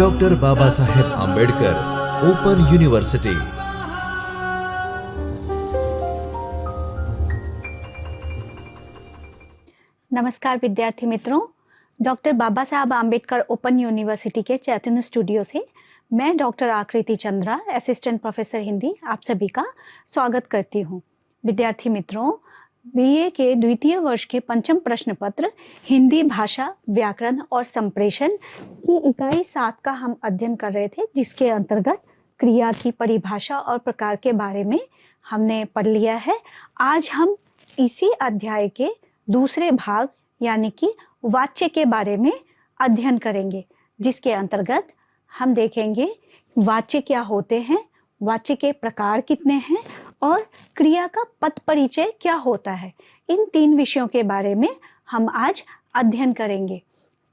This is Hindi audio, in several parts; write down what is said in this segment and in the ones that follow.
Doctor Baba Saheb Ambedkar open university. नमस्कार विद्यार्थी मित्रों, डॉक्टर बाबा साहब आंबेडकर ओपन यूनिवर्सिटी के चैतन्य स्टूडियो से मैं डॉक्टर आकृति चंद्रा, असिस्टेंट प्रोफेसर हिंदी, आप सभी का स्वागत करती हूँ। विद्यार्थी मित्रों, बीए के द्वितीय वर्ष के पंचम प्रश्न पत्र हिंदी भाषा, व्याकरण और संप्रेषण की इकाई 7 का हम अध्ययन कर रहे थे, जिसके अंतर्गत क्रिया की परिभाषा और प्रकार के बारे में हमने पढ़ लिया है। आज हम इसी अध्याय के दूसरे भाग यानी कि वाच्य के बारे में अध्ययन करेंगे, जिसके अंतर्गत हम देखेंगे वाच्य क्या होते हैं, वाच्य के प्रकार कितने हैं और क्रिया का पद परिचय क्या होता है। इन 3 विषयों के बारे में हम आज अध्ययन करेंगे।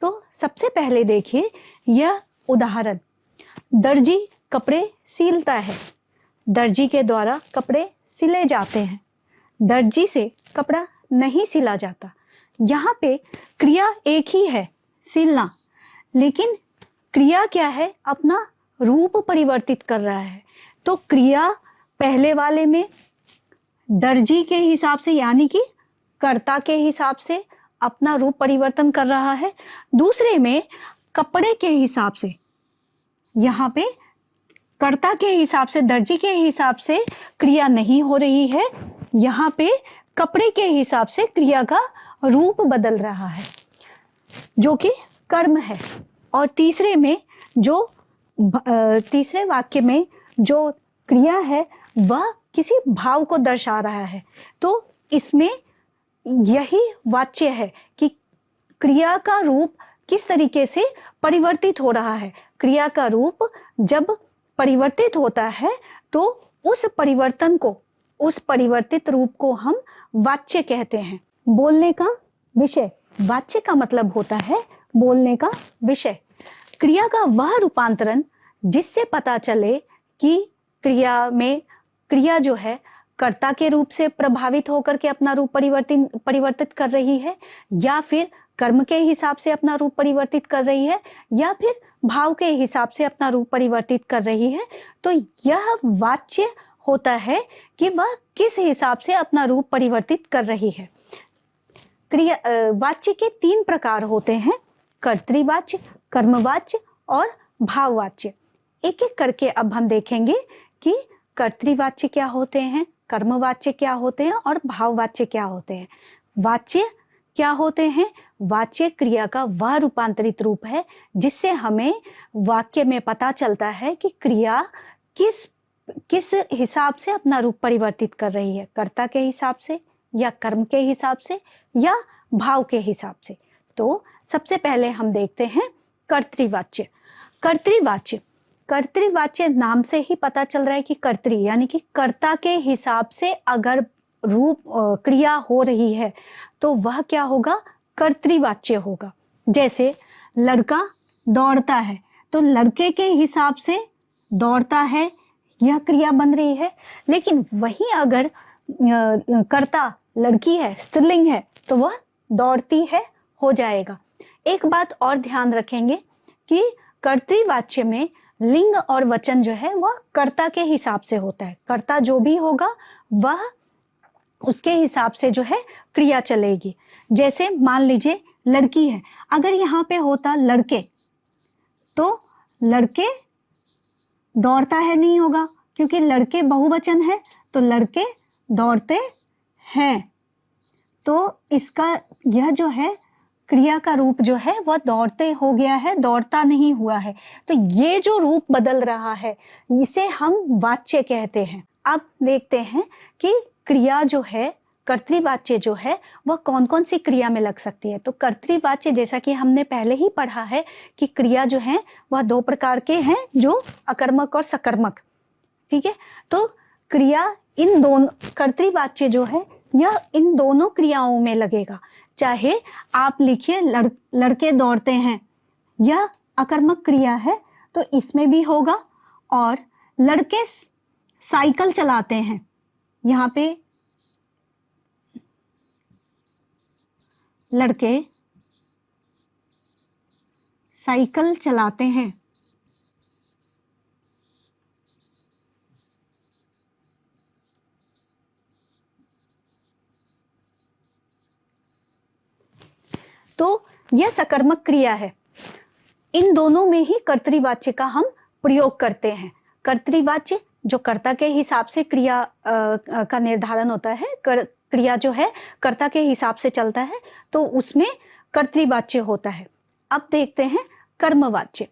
तो सबसे पहले देखिए यह उदाहरण, दर्जी कपड़े सीलता है। दर्जी के द्वारा कपड़े सिले जाते हैं। दर्जी से कपड़ा नहीं सिला जाता। यहाँ पे क्रिया एक ही है, सिलना, लेकिन क्रिया क्या है, अपना रूप परिवर्तित कर रहा है। तो क्रिया पहले वाले में दर्जी के हिसाब से यानी कि कर्ता के हिसाब से अपना रूप परिवर्तन कर रहा है। दूसरे में कपड़े के हिसाब से, यहाँ पे कर्ता के हिसाब से, दर्जी के हिसाब से क्रिया नहीं हो रही है, यहाँ पे कपड़े के हिसाब से क्रिया का रूप बदल रहा है, जो कि कर्म है। और तीसरे में जो तीसरे वाक्य में जो क्रिया है वह किसी भाव को दर्शा रहा है। तो इसमें यही वाच्य है कि क्रिया का रूप किस तरीके से परिवर्तित हो रहा है। क्रिया का रूप जब परिवर्तित होता है तो उस परिवर्तन को, उस परिवर्तित रूप को हम वाच्य कहते हैं। बोलने का विषय, वाच्य का मतलब होता है बोलने का विषय। क्रिया का वह रूपांतरण जिससे पता चले कि क्रिया जो है कर्ता के रूप से प्रभावित होकर के अपना रूप परिवर्तित कर रही है, या फिर कर्म के हिसाब से अपना रूप परिवर्तित कर रही है, या फिर भाव के हिसाब से अपना रूप परिवर्तित कर रही है। तो यह वाच्य होता है कि वह किस हिसाब से अपना रूप परिवर्तित कर रही है। वाच्य के 3 प्रकार होते हैं, कर्तृवाच्य, कर्मवाच्य और भाववाच्य। एक एक करके अब हम देखेंगे कि कर्तृवाच्य क्या होते हैं, कर्मवाच्य क्या होते हैं और भाववाच्य क्या होते हैं। वाच्य क्या होते हैं? वाच्य क्रिया का वह रूपांतरित रूप है जिससे हमें वाक्य में पता चलता है कि क्रिया किस हिसाब से अपना रूप परिवर्तित कर रही है, कर्ता के हिसाब से या कर्म के हिसाब से या भाव के हिसाब से। तो सबसे पहले हम देखते हैं कर्तृवाच्य। कर्तृवाच्य नाम से ही पता चल रहा है कि कर्तृ यानी कि कर्ता के हिसाब से अगर रूप क्रिया हो रही है तो वह क्या होगा, कर्तृवाच्य होगा। जैसे लड़का दौड़ता है तो लड़के के हिसाब से दौड़ता है, यह क्रिया बन रही है। लेकिन वहीं अगर कर्ता लड़की है, स्त्रीलिंग है, तो वह दौड़ती है हो जाएगा। एक बात और ध्यान रखेंगे कि कर्तृवाच्य में लिंग और वचन जो है वह कर्ता के हिसाब से होता है। कर्ता जो भी होगा वह उसके हिसाब से जो है क्रिया चलेगी। जैसे मान लीजिए लड़की है, अगर यहाँ पे होता लड़के तो लड़के दौड़ता है नहीं होगा, क्योंकि लड़के बहुवचन है तो लड़के दौड़ते हैं। तो इसका यह जो है क्रिया का रूप जो है वह दौड़ते हो गया है, दौड़ता नहीं हुआ है। तो ये जो रूप बदल रहा है इसे हम वाच्य कहते हैं। अब देखते हैं कि क्रिया जो है, कर्तृवाच्य जो है वह कौन कौन सी क्रिया में लग सकती है। तो कर्तृवाच्य, जैसा कि हमने पहले ही पढ़ा है कि क्रिया जो है वह 2 प्रकार के हैं, जो अकर्मक और सकर्मक। ठीक है, तो क्रिया इन दोनों, कर्तृवाच्य जो है यह इन दोनों क्रियाओं में लगेगा। चाहे आप लिखिए लड़के दौड़ते हैं, यह अकर्मक क्रिया है तो इसमें भी होगा। और लड़के साइकिल चलाते हैं, यहाँ पे लड़के साइकिल चलाते हैं तो यह सकर्मक क्रिया है। इन दोनों में ही कर्तृवाच्य का हम प्रयोग करते हैं। कर्तृवाच्य जो कर्ता के हिसाब से क्रिया का निर्धारण होता है, क्रिया जो है कर्ता के हिसाब से चलता है, तो उसमें कर्तृवाच्य होता है। अब देखते हैं कर्मवाच्य।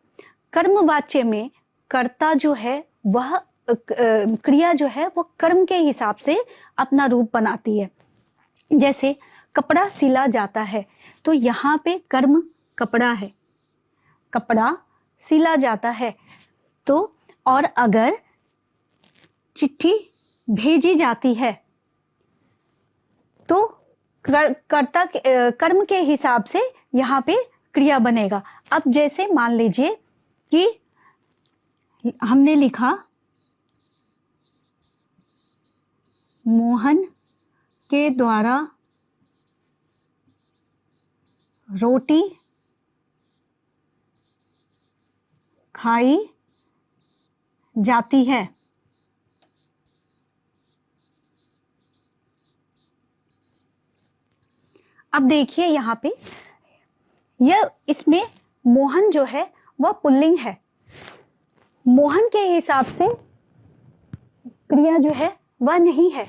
कर्मवाच्य में कर्ता जो है वह क्रिया जो है वो कर्म के हिसाब से अपना रूप बनाती है। जैसे कपड़ा सिला जाता है, तो यहाँ पे कर्म कपड़ा है, कपड़ा सिला जाता है। तो और अगर चिट्ठी भेजी जाती है तो कर्ता कर्म के हिसाब से यहाँ पे क्रिया बनेगा। अब जैसे मान लीजिए कि हमने लिखा मोहन के द्वारा रोटी खाई जाती है। अब देखिए यहाँ पे यह इसमें मोहन जो है वह पुल्लिंग है। मोहन के हिसाब से क्रिया जो है वह नहीं है,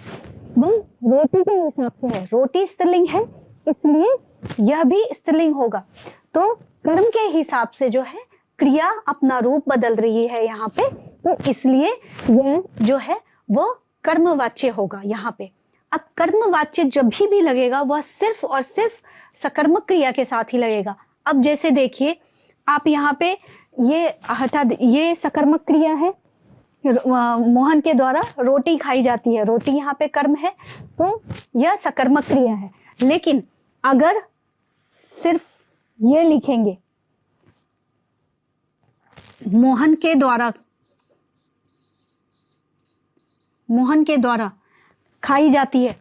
वह रोटी के हिसाब से है। रोटी स्त्रीलिंग है, इसलिए यह भी स्त्रीलिंग होगा। तो कर्म के हिसाब से जो है क्रिया अपना रूप बदल रही है यहाँ पे, तो इसलिए यह जो है वो कर्मवाच्य होगा यहाँ पे। अब कर्मवाच्य जब भी लगेगा वह सिर्फ और सिर्फ सकर्मक क्रिया के साथ ही लगेगा। अब जैसे देखिए आप यहाँ पे ये हटा, ये सकर्मक क्रिया है, मोहन के द्वारा रोटी खाई जाती है, रोटी यहाँ पे कर्म है, तो यह सकर्मक क्रिया है। लेकिन अगर सिर्फ ये लिखेंगे मोहन के द्वारा खाई जाती है,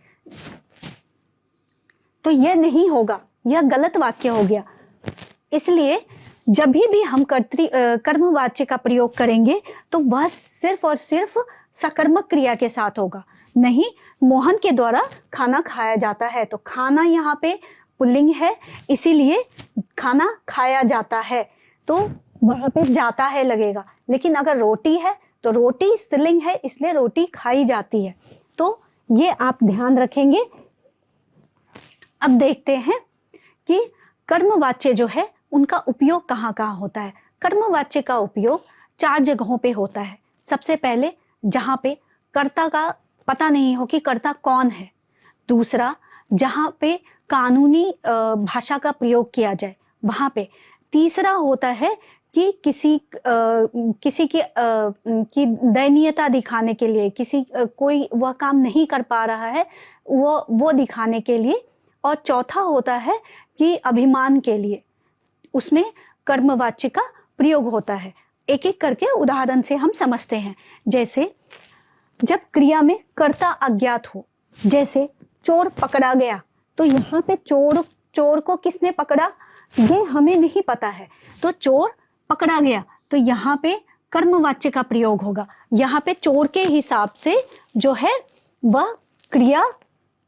तो यह नहीं होगा, यह गलत वाक्य हो गया। इसलिए जब भी हम कर्मवाच्य का प्रयोग करेंगे तो वह सिर्फ और सिर्फ सकर्मक क्रिया के साथ होगा। नहीं, मोहन के द्वारा खाना खाया जाता है, तो खाना यहाँ पे पुल्लिंग है, इसीलिए खाना खाया जाता है, तो वहां पे जाता है लगेगा। लेकिन अगर रोटी है तो रोटी स्त्रीलिंग है, इसलिए रोटी खाई जाती है। तो ये आप ध्यान रखेंगे। अब देखते हैं कि कर्मवाच्य जो है उनका उपयोग कहाँ कहाँ होता है। कर्मवाच्य का उपयोग 4 जगहों पे होता है। सबसे पहले जहाँ पे कर्ता का पता नहीं हो कि कर्ता कौन है। दूसरा, जहाँ पे कानूनी भाषा का प्रयोग किया जाए वहाँ पे। तीसरा होता है कि किसी की दयनीयता दिखाने के लिए, कोई वह काम नहीं कर पा रहा है वो दिखाने के लिए। और चौथा होता है कि अभिमान के लिए, उसमें कर्मवाच्य का प्रयोग होता है। एक एक करके उदाहरण से हम समझते हैं। जैसे जब क्रिया में कर्ता अज्ञात हो, जैसे चोर पकड़ा गया, तो यहाँ पे चोर को किसने पकड़ा ये हमें नहीं पता है, तो चोर पकड़ा गया, तो यहाँ पे कर्मवाच्य का प्रयोग होगा। यहाँ पे चोर के हिसाब से जो है वह क्रिया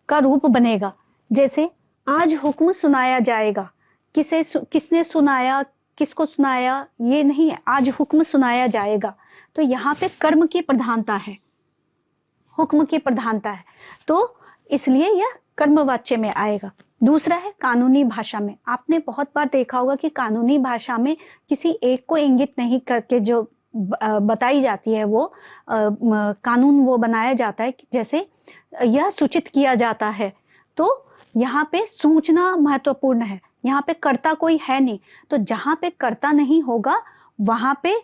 का रूप बनेगा। जैसे आज हुक्म सुनाया जाएगा, किसने सुनाया, किसको सुनाया ये नहीं है, आज हुक्म सुनाया जाएगा, तो यहाँ पे कर्म की प्रधानता है, हुक्म की प्रधानता है, तो इसलिए यह कर्मवाच्य में आएगा। दूसरा है कानूनी भाषा में। आपने बहुत बार देखा होगा कि कानूनी भाषा में किसी एक को इंगित नहीं करके जो बताई जाती है वो कानून वो बनाया जाता है। जैसे यह सूचित किया जाता है, तो यहाँ पे सूचना महत्वपूर्ण है। यहाँ पे कर्ता कोई है नहीं, तो जहाँ पे कर्ता नहीं होगा वहाँ पे,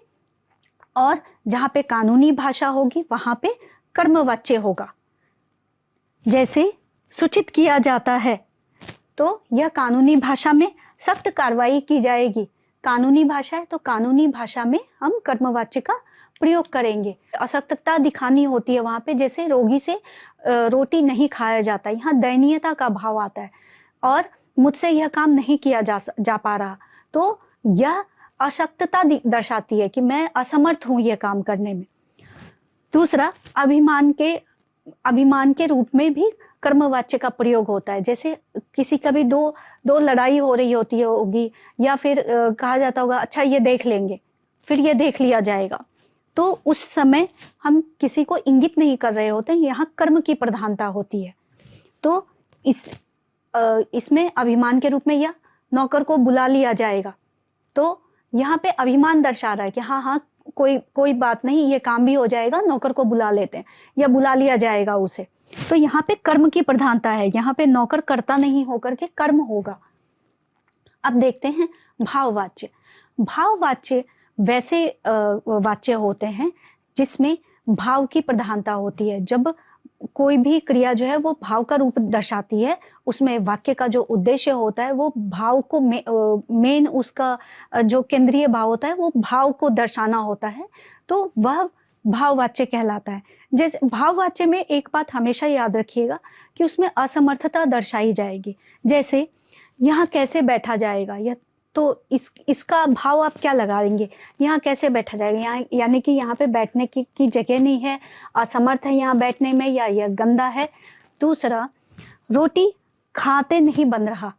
और जहाँ पे कानूनी भाषा होगी वहाँ पे कर्मवाच्य होगा। जैसे सूचित किया जाता है, तो यह कानूनी भाषा में सख्त कार्रवाई की जाएगी। कानूनी भाषा है तो कानूनी भाषा में हम कर्मवाच्य का प्रयोग करेंगे। असक्तता दिखानी होती है वहाँ पे, जैसे रोगी से रोटी नहीं खाया जाता, यहाँ दयनीयता का भाव आता है और मुझसे यह काम नहीं किया जा पा रहा, तो यह अशक्तता दर्शाती है कि मैं असमर्थ हूँ यह काम करने में। दूसरा, अभिमान के रूप में भी कर्मवाच्य का प्रयोग होता है। जैसे किसी का भी दो दो लड़ाई हो रही होती होगी, या फिर कहा जाता होगा अच्छा ये देख लेंगे, फिर ये देख लिया जाएगा, तो उस समय हम किसी को इंगित नहीं कर रहे होते, यहाँ कर्म की प्रधानता होती है। तो इसमें अभिमान के रूप में या नौकर को बुला लिया जाएगा, तो यहाँ पे अभिमान दर्शा रहा है कि हाँ हाँ कोई बात नहीं, ये काम भी हो जाएगा, नौकर को बुला लेते हैं या बुला लिया जाएगा उसे। तो यहाँ पे कर्म की प्रधानता है, यहाँ पे नौकर कर्ता नहीं होकर के कर्म होगा। अब देखते हैं भाववाच्य। भाववाच्य वैसे वाच्य होते हैं जिसमें भाव की प्रधानता होती है। जब कोई भी क्रिया जो है वो भाव का रूप दर्शाती है, उसमें वाक्य का जो उद्देश्य होता है वो भाव को मेन उसका जो केंद्रीय भाव होता है वो भाव को दर्शाना होता है, तो वह भाववाच्य कहलाता है। जैसे भाववाच्य में एक बात हमेशा याद रखिएगा कि उसमें असमर्थता दर्शाई जाएगी। जैसे यहाँ कैसे बैठा जाएगा, या तो इसका भाव आप क्या लगाएंगे, यहाँ कैसे बैठा जाएगा, यहाँ यानी कि यहाँ पे बैठने की जगह नहीं है, असमर्थ है यहाँ बैठने में, या यह गंदा है। दूसरा, रोटी खाते नहीं बन रहा,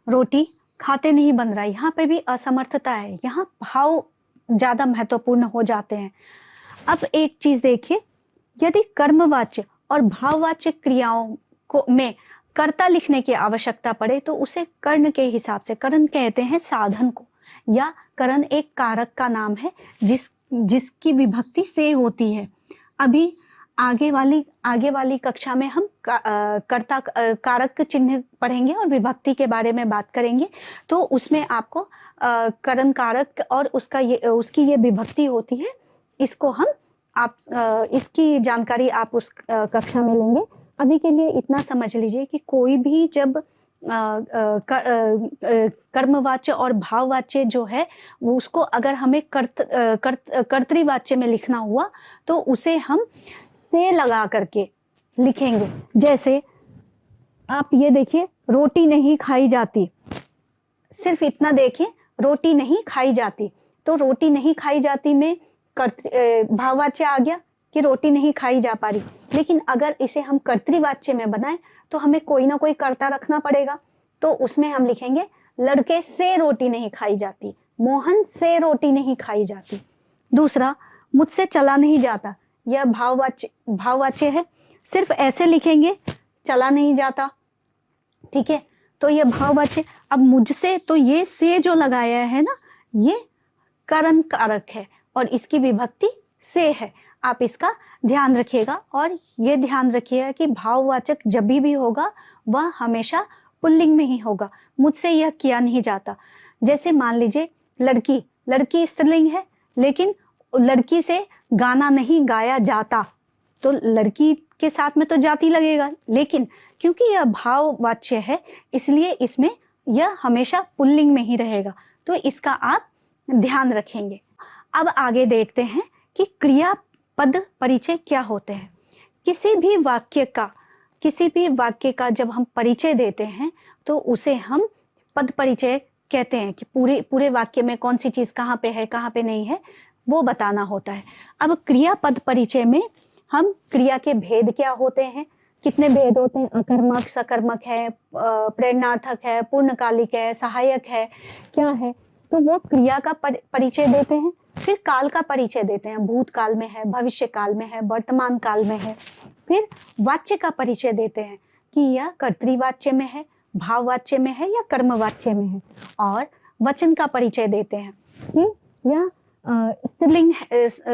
रोटी खाते नहीं बन रहा, यहाँ पे भी असमर्थता है, यहाँ भाव ज़्यादा महत्वपूर्ण हो जाते हैं। अब एक चीज़ देखिए, यदि कर्मवाच्य और भाववाच्य क्रियाओं को में कर्ता लिखने की आवश्यकता पड़े तो उसे कर्ण के हिसाब से, कर्ण कहते हैं साधन को, या कर्ण एक कारक का नाम है जिसकी विभक्ति से होती है। अभी आगे वाली कक्षा में हम कर्ता कारक चिन्ह पढ़ेंगे और विभक्ति के बारे में बात करेंगे, तो उसमें आपको कर्ण कारक और उसकी ये विभक्ति होती है, इसको इसकी जानकारी आप उस कक्षा में लेंगे। अभी के लिए इतना समझ लीजिए कि कोई भी जब कर्मवाच्य और भाववाच्य जो है वो उसको अगर हमें कर्तृवाच्य में लिखना हुआ तो उसे हम से लगा करके लिखेंगे। जैसे आप ये देखिए, रोटी नहीं खाई जाती, सिर्फ इतना देखिए, रोटी नहीं खाई जाती, तो रोटी नहीं खाई जाती में भाववाच्य आ गया कि रोटी नहीं खाई जा पा रही। लेकिन अगर इसे हम कर्तृवाच्य में बनाएं तो हमें कोई ना कोई कर्ता रखना पड़ेगा, तो उसमें हम लिखेंगे लड़के से रोटी नहीं खाई जाती, मोहन से रोटी नहीं खाई जाती। दूसरा, मुझसे चला नहीं जाता, यह भाववाच्य है, सिर्फ ऐसे लिखेंगे चला नहीं जाता, ठीक है, तो यह भाववाच्य। अब मुझसे, तो ये से जो लगाया है ना, ये कर्ण कारक है और इसकी विभक्ति से है, आप इसका ध्यान रखिएगा। और ये ध्यान रखिएगा कि भाववाचक जब भी होगा वह हमेशा पुल्लिंग में ही होगा, मुझसे यह किया नहीं जाता। जैसे मान लीजिए लड़की स्त्रीलिंग है, लेकिन लड़की से गाना नहीं गाया जाता, तो लड़की के साथ में तो जाति लगेगा, लेकिन क्योंकि यह भाववाच्य है इसलिए इसमें यह हमेशा पुल्लिंग में ही रहेगा, तो इसका आप ध्यान रखेंगे। अब आगे देखते हैं कि क्रियापद परिचय क्या होते हैं। किसी भी वाक्य का जब हम परिचय देते हैं तो उसे हम पद परिचय कहते हैं, कि पूरे वाक्य में कौन सी चीज़ कहाँ पे है कहाँ पे नहीं है वो बताना होता है। अब क्रियापद परिचय में हम क्रिया के भेद क्या होते हैं, कितने भेद होते हैं, अकर्मक, सकर्मक है, प्रेरणार्थक है, पूर्णकालिक है, सहायक है, क्या है, तो वो क्रिया का परिचय देते हैं। फिर काल का परिचय देते हैं, भूतकाल में है, भविष्य काल में है, वर्तमान काल में है। फिर वाच्य का परिचय देते हैं कि यह कर्तृवाच्य में है, भाववाच्य में है या कर्मवाच्य में है। और वचन का परिचय देते हैं कि यह स्त्रीलिंग,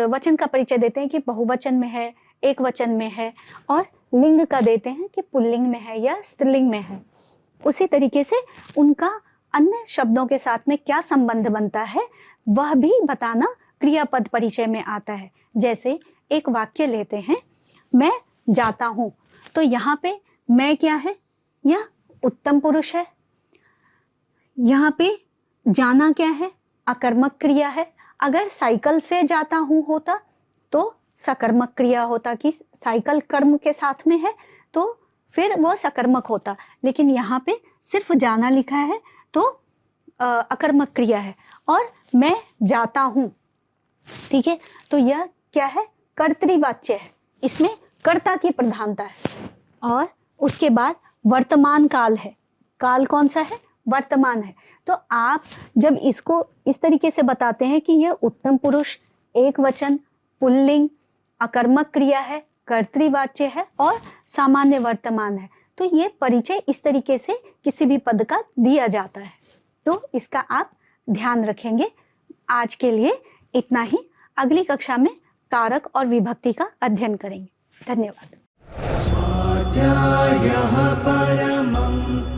वचन का परिचय देते हैं कि बहुवचन में है, एक वचन में है, और लिंग का देते हैं कि पुल्लिंग में है या स्त्रीलिंग में है। उसी तरीके से उनका अन्य शब्दों के साथ में क्या संबंध बनता है वह भी बताना क्रियापद परिचय में आता है। जैसे एक वाक्य लेते हैं, मैं जाता हूँ, तो यहाँ पे मैं क्या है, यह उत्तम पुरुष है। यहाँ पे जाना क्या है, अकर्मक क्रिया है। अगर साइकिल से जाता हूँ होता तो सकर्मक क्रिया होता कि साइकिल कर्म के साथ में है, तो फिर वो सकर्मक होता। लेकिन यहाँ पे सिर्फ जाना लिखा है तो अकर्मक क्रिया है। और मैं जाता हूँ, ठीक है, तो यह क्या है, कर्तृवाच्य है, इसमें कर्ता की प्रधानता है। और उसके बाद वर्तमान काल है। काल कौन सा है? वर्तमान है। तो आप जब इसको इस तरीके से बताते हैं कि यह उत्तम पुरुष, एक वचन, पुल्लिंग, अकर्मक क्रिया है, कर्तृवाच्य है और सामान्य वर्तमान है, तो ये परिचय इस तरीके से किसी भी पद का दिया जाता है। तो इसका आप ध्यान रखेंगे। आज के लिए इतना ही। अगली कक्षा में कारक और विभक्ति का अध्ययन करेंगे। धन्यवाद। स्वाध्यायः परमं